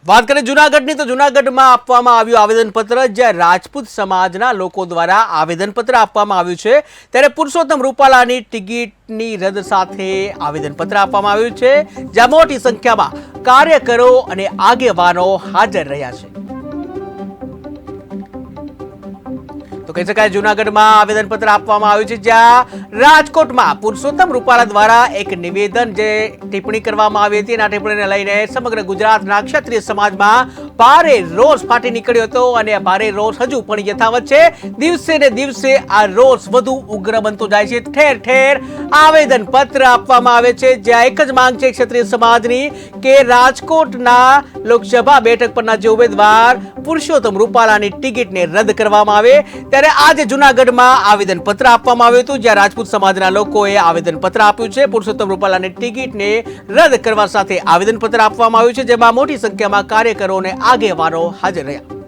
વાત કરીએ જૂનાગઢની તો જૂનાગઢમાં આપવામાં આવ્યું આવેદનપત્ર જ્યાં રાજપૂત સમાજના લોકો દ્વારા આવેદનપત્ર આપવામાં આવ્યું છે ત્યારે પુરુષોત્તમ રૂપાલાની ટિકિટની રદ સાથે આવેદનપત્ર આપવામાં આવ્યું છે જ્યાં મોટી સંખ્યામાં કાર્યકરો અને આગેવાનો હાજર રહ્યા છે તો કહી શકાય જૂનાગઢમાં આવેદનપત્ર આપવામાં આવ્યું છે જ્યાં રાજકોટમાં પુરુષોત્તમ રૂપાલા દ્વારા એક નિવેદન જે ટિપ્પણી કરવામાં આવી હતી અને આ ટિપ્પણીને લઈને સમગ્ર ગુજરાતના ક્ષત્રિય સમાજમાં ભારે રોષ ફાટી નીકળ્યો હતો અને આ ભારે રોષ હજુ પણ યથાવત છે દિવસે ને દિવસે આ રોષ વધુ ઉગ્ર બનતો જાય છે ઠેર ઠેર આવેદનપત્ર આપવામાં આવે છે જ્યાં એક જ માંગ છે ક્ષત્રિય સમાજની કે રાજકોટના લોકસભા બેઠક પરના જે ઉમેદવાર પુરુષોત્તમ રૂપાલાની ટિકિટને રદ કરવામાં આવે ત્યારે આજે જૂનાગઢમાં આવેદનપત્ર આપવામાં આવ્યું હતું જ્યાં રાજપૂત સમાજના લોકોએ આવેદનપત્ર આપ્યું છે પુરુષોત્તમ રૂપાલાની ટિકિટને રદ કરવા સાથે આવેદનપત્ર આપવામાં આવ્યું છે જેમાં મોટી સંખ્યામાં કાર્યકરો અને આગેવાનો હાજર રહ્યા